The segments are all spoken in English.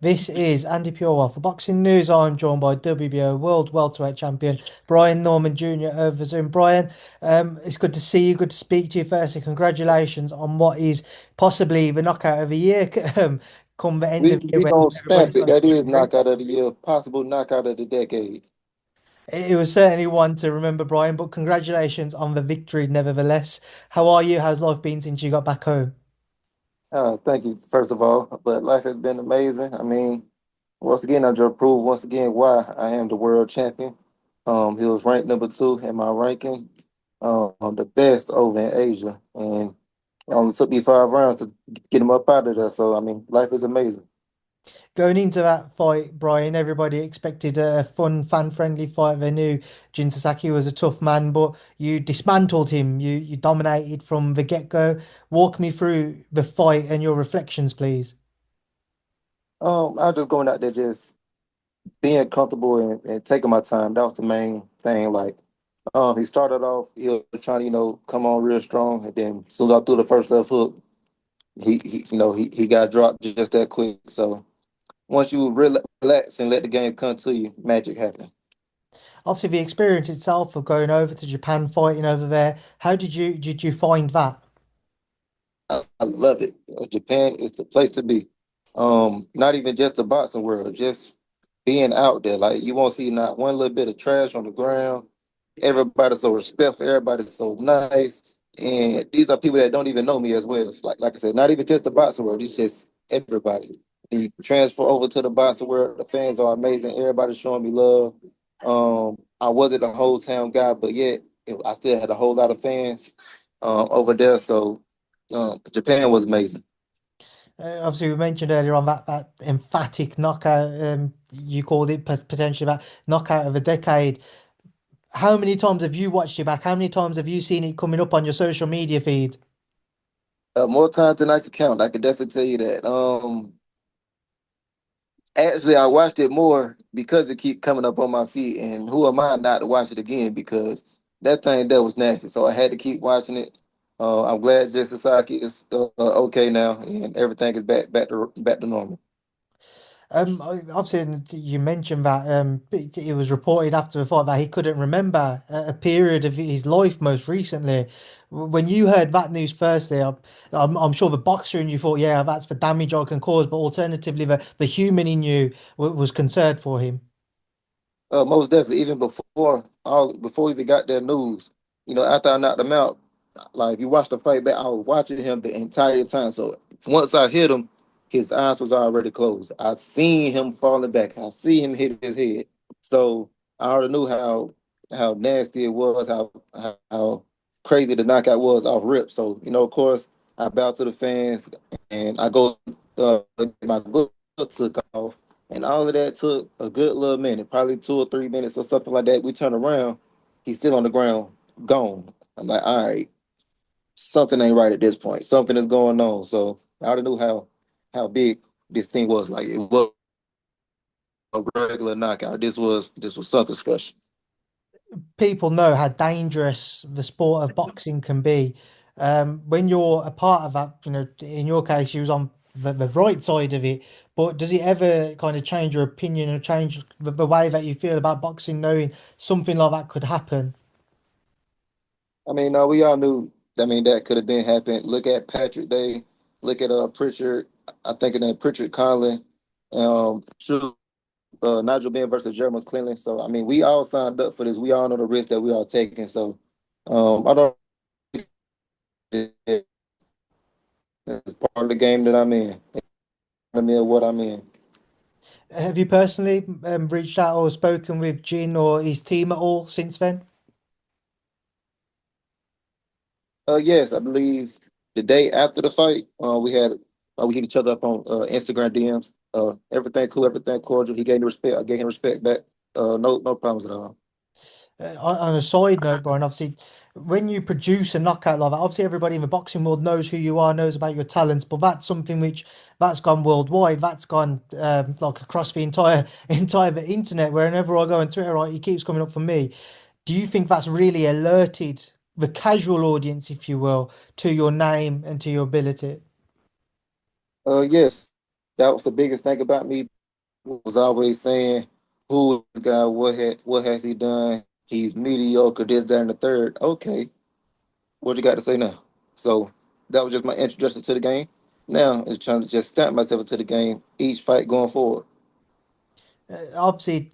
This is Andy Purewal for Boxing News. I'm joined by WBO World Welterweight Champion Brian Norman Jr. over Zoom. Brian, it's good to see you. Good to speak to you. Firstly, congratulations on what is possibly the knockout of the year. Come the end We of the year we when gonna everybody stamp it. starts That to is agree. knockout of the year, possible knockout of the decade. It was certainly one to remember, Brian. But congratulations on the victory, nevertheless. How are you? How's life been since you got back home? Thank you, first of all. But life has been amazing. I mean, once again, I just proved once again why I am the world champion. He was ranked number two in my ranking, the best over in Asia, and it only took me 5 rounds to get him up out of there. So I mean, life is amazing. Going into that fight, Brian, everybody expected a fun, fan-friendly fight. They knew Jin Sasaki was a tough man, but you dismantled him. You dominated from the get-go. Walk me through the fight and your reflections, please. I'm just going out there just being comfortable and taking my time. That was the main thing. Like, he started off, he was trying to, come on real strong, and then as soon as I threw the first left hook, he got dropped just that quick. So once you relax and let the game come to you, magic happens. Obviously, the experience itself of going over to Japan, fighting over there, how did you find that? I love it. Japan is the place to be. Not even just the boxing world, just being out there. Like you won't see not one little bit of trash on the ground. Everybody's so respectful. Everybody's so nice. And these are people that don't even know me as well. It's like I said, not even just the boxing world. It's just everybody. You transfer over to the boxing world. The fans are amazing. Everybody's showing me love. I wasn't a whole town guy, but yet I still had a whole lot of fans over there. So Japan was amazing. Obviously, we mentioned earlier on that emphatic knockout. You called it potentially that knockout of a decade. How many times have you watched it back? How many times have you seen it coming up on your social media feed? More times than I could count. I could definitely tell you that. Actually, I watched it more because it keep coming up on my feed, and who am I not to watch it again? Because that thing that was nasty, so I had to keep watching it. I'm glad Jin Sasaki is okay now, and everything is back to normal. Obviously, you mentioned that it was reported after the fight that he couldn't remember a period of his life most recently. When you heard that news firstly, I'm sure the boxer in you thought, yeah, that's the damage I can cause, but alternatively, the human in you was concerned for him. Most definitely, even before we even got that news, after I knocked him out, like if you watch the fight back, I was watching him the entire time. So once I hit him, his eyes was already closed. I seen him falling back. I see him hit his head. So I already knew how nasty it was, how crazy the knockout was off rip. So of course, I bow to the fans and I go my gloves took off. And all of that took a good little minute, probably 2 or 3 minutes or something like that. We turn around, he's still on the ground, gone. I'm like, all right, something ain't right at this point. Something is going on. So I already knew how big this thing was. Like it was a regular knockout. This was something special. People know how dangerous the sport of boxing can be. When you're a part of that, in your case, you was on the right side of it. But does it ever kind of change your opinion or change the way that you feel about boxing, knowing something like that could happen? I mean, no, we all knew. I mean, that could have been happened. Look at Patrick Day. Look at Pritchard. I think of that Pritchard Conlon. Shoot, Nigel Benn versus Jeremy McClellan. So I mean, we all signed up for this. We all know the risk that we are taking. So I don't. It's part of the game that I'm in. I'm in what I'm in. Have you personally reached out or spoken with Jin or his team at all since then? Yes, I believe the day after the fight, we hit each other up on Instagram DMs. Everything cool, everything cordial. He gave me respect. I gave him respect back. No problems at all. On a side note, Brian, obviously, when you produce a knockout like that, obviously everybody in the boxing world knows who you are, knows about your talents, but that's something which that's gone worldwide. That's gone like across the entire internet. Wherever I go on Twitter, right, it keeps coming up for me. Do you think that's really alerted the casual audience, if you will, to your name and to your ability? Yes, that was the biggest thing about me was always saying, "Who is this guy? What has he done? He's mediocre. This, that, and the third." Okay, what you got to say now? So that was just my introduction to the game. Now it's trying to just stamp myself into the game each fight going forward. Obviously,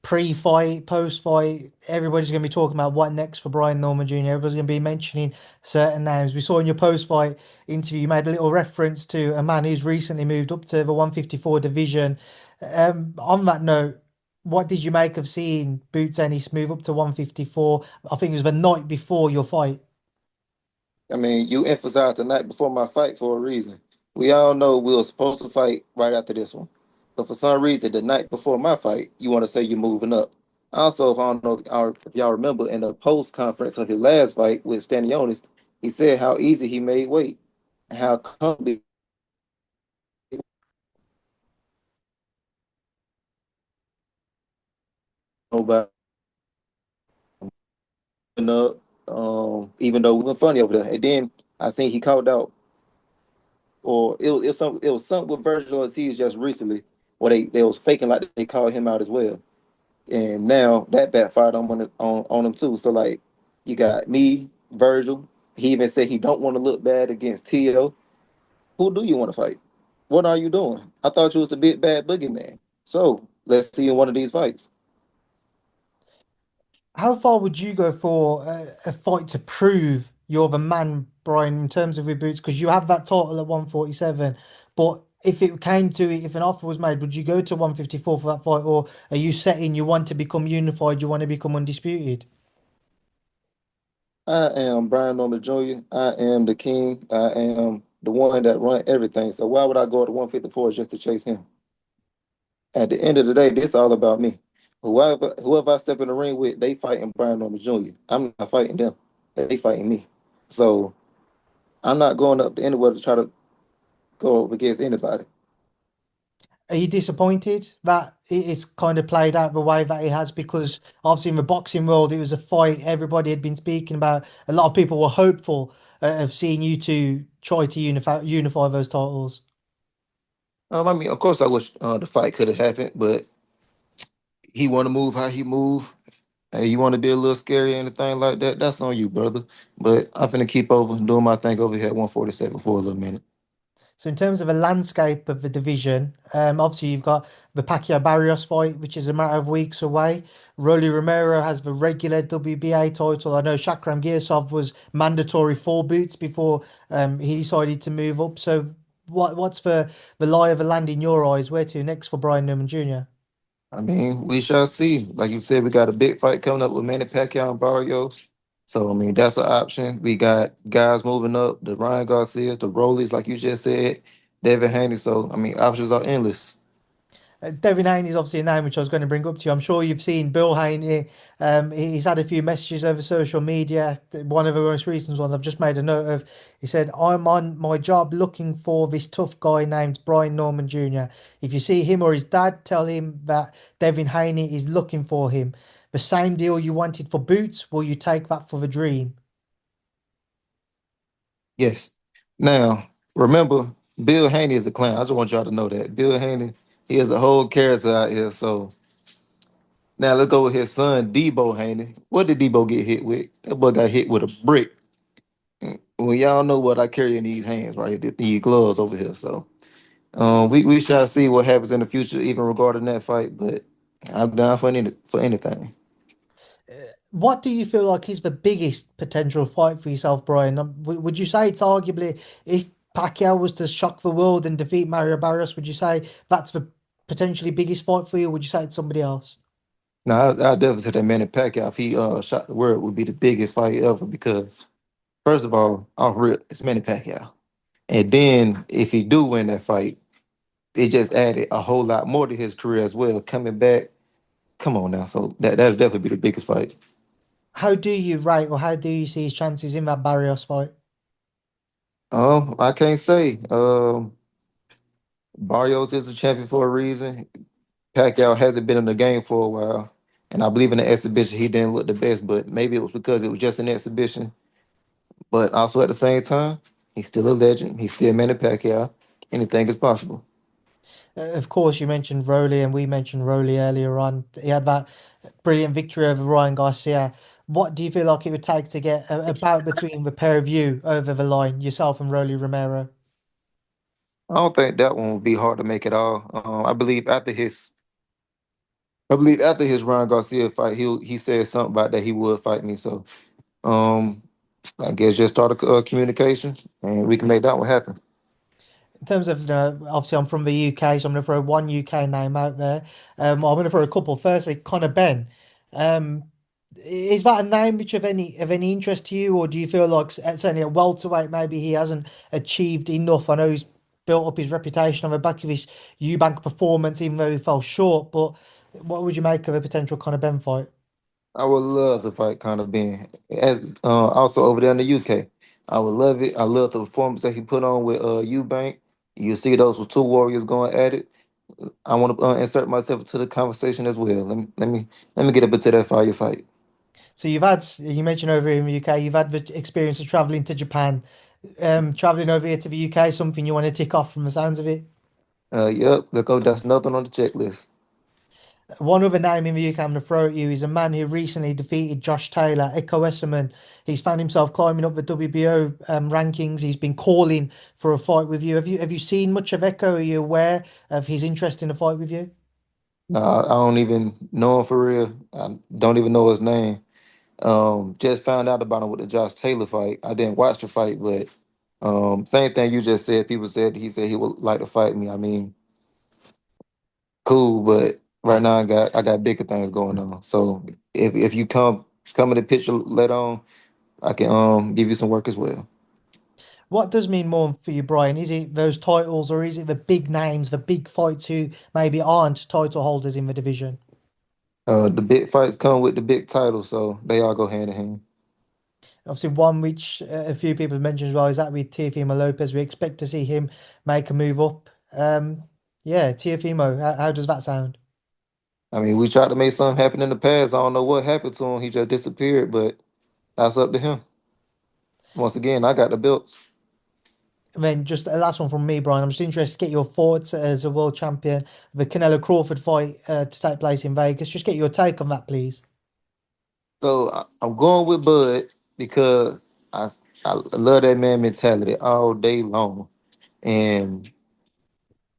pre-fight, post-fight, everybody's going to be talking about what next for Brian Norman Jr. Everybody's going to be mentioning certain names. We saw in your post-fight interview, you made a little reference to a man who's recently moved up to the 154 division. On that note, what did you make of seeing Boots Ennis move up to 154? I think it was the night before your fight. I mean, you emphasized the night before my fight for a reason. We all know we were supposed to fight right after this one, but for some reason, the night before my fight, you want to say you're moving up. Also, if I don't know if y'all remember in the post conference of his last fight with Stanionis, he said how easy he made weight, how comfortable about up. Even though we were funny over there, and then I think he called out, or it was something with Virgil Ortiz just recently, where they was faking like they called him out as well. And now that backfired on him too. So like you got me, Virgil. He even said he don't want to look bad against Tio. Who do you want to fight? What are you doing? I thought you was the big bad boogeyman. So let's see in one of these fights. How far would you go for a fight to prove you're the man, Brian, in terms of your boots? Because you have that title at 147. But if it came to it, if an offer was made, would you go to 154 for that fight? Or are you setting you want to become unified, you want to become undisputed? I am Brian Norman Jr. I am the king. I am the one that run everything. So why would I go to 154 just to chase him? At the end of the day, this all about me. Whoever I step in the ring with, they fighting Brian Norman Jr. I'm not fighting them. They fighting me. So I'm not going up to anywhere to try to go up against anybody. Are you disappointed that it's kind of played out the way that it has? Because obviously in the boxing world, it was a fight everybody had been speaking about. A lot of people were hopeful of seeing you two try to unify those titles. I mean, of course, I wish the fight could have happened, but he want to move how he move. Hey, you want to be a little scary or anything like that? That's on you, brother. But I'm finna keep over doing my thing over here at 147 for a little minute. So in terms of a landscape of the division, obviously you've got the Pacquiao Barrios fight, which is a matter of weeks away. Rolly Romero has the regular WBA title. I know Shakram Girsov was mandatory for boots before he decided to move up. So what's the lie of the land in your eyes? Where to next for Brian Newman Jr.? I mean, we shall see. Like you said, we got a big fight coming up with Manny Pacquiao and Barrios. So I mean, that's an option. We got guys moving up, the Ryan Garcias, the Rollies, like you just said, Devin Haney. So I mean, options are endless. Devin Haney is obviously a name which I was going to bring up to you. I'm sure you've seen Bill Haney. He's had a few messages over social media. One of the most recent ones I've just made a note of. He said, "I'm on my job looking for this tough guy named Brian Norman Jr. If you see him or his dad, tell him that Devin Haney is looking for him. The same deal you wanted for Boots, will you take that for the Dream?" Yes. Now, remember, Bill Haney is a clown. I just want y'all to know that. Bill Haney, he is a whole character out here. So now let's go with his son, Debo Haney. What did Debo get hit with? That boy got hit with a brick. Well, y'all know what I carry in these hands, right? These gloves over here. So we shall see what happens in the future, even regarding that fight. But I'm down for anything. What do you feel like is the biggest potential fight for yourself, Brian? Would you say it's arguably if Pacquiao was to shock the world and defeat Mario Barrios, would you say that's the potentially biggest fight for you? Or would you say it's somebody else? Now, I definitely say that Manny Pacquiao, if he shot the world, would be the biggest fight ever because, first of all, off rip, it's Manny Pacquiao. And then if he do win that fight, it just added a whole lot more to his career as well. Coming back, come on now. So that'll definitely be the biggest fight. How do you rate or how do you see his chances in that Barrios fight? I can't say. Barrios is the champion for a reason. Pacquiao hasn't been in the game for a while. And I believe in the exhibition he didn't look the best, but maybe it was because it was just an exhibition. But also at the same time, he's still a legend. He's still Manny Pacquiao. Anything is possible. Of course, you mentioned Rowley, and we mentioned Rowley earlier on. He had that brilliant victory over Ryan Garcia. What do you feel like it would take to get a bout between the pair of you over the line, yourself and Rowley Romero? I don't think that one would be hard to make at all. I believe after his Ryan Garcia fight, he said something about that he would fight me. So um, I guess just start a communication, and we can make that one happen. In terms of, obviously I'm from the UK, so I'm going to throw one UK name out there. I'm going to throw a couple. Firstly, Conor Benn. Um, is that a name which of any interest to you, or do you feel like certainly at welterweight maybe he hasn't achieved enough? I know he's built up his reputation on the back of his Eubank performance, even though he fell short. But what would you make of a potential Conor Benn fight? I would love to fight Conor Benn. As also over there in the UK, I would love it. I love the performance that he put on with Eubank. You see those with two warriors going at it. I want to insert myself into the conversation as well. Let me get up into that fight. So you mentioned over here in the UK, you've had the experience of traveling to Japan, traveling over here to the UK, something you want to tick off from the sounds of it. Yep, look, oh, that's nothing on the checklist. One other name in the UK I'm going to throw at you is a man who recently defeated Josh Taylor, Ekow Essuman. He's found himself climbing up the WBO rankings. He's been calling for a fight with you. Have you seen much of Ekow? Are you aware of his interest in a fight with you? No, I don't even know him for real. I don't even know his name. Just found out about him with the Josh Taylor fight. I didn't watch the fight, but same thing you just said. People said he said he would like to fight me. I mean, cool, but right now I got bigger things going on. So if you come in the picture later on, I can give you some work as well. What does mean more for you, Brian? Is it those titles, or is it the big names, the big fights who maybe aren't title holders in the division? The big fights come with the big titles, so they all go hand in hand. Obviously, one which a few people have mentioned as well is that with Teofimo Lopez. We expect to see him make a move up. Yeah, Teofimo, how does that sound? I mean, we tried to make something happen in the past. I don't know what happened to him. He just disappeared, but that's up to him. Once again, I got the belts. And then just a last one from me, Brian. I'm just interested to get your thoughts as a world champion, the Canelo Crawford fight to take place in Vegas. Just get your take on that, please. So I'm going with Bud because I I love that man mentality all day long, and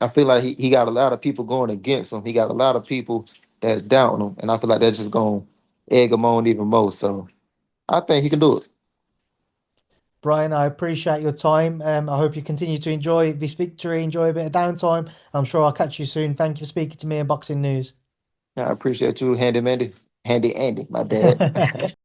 I feel like he got a lot of people going against him. He got a lot of people that's doubting him, and I feel like that's just going to egg him on even more. So I think he can do it. Brian, I appreciate your time. I hope you continue to enjoy this victory, enjoy a bit of downtime. I'm sure I'll catch you soon. Thank you for speaking to me in Boxing News. I appreciate you, Handy Mandy, Handy Andy. My bad.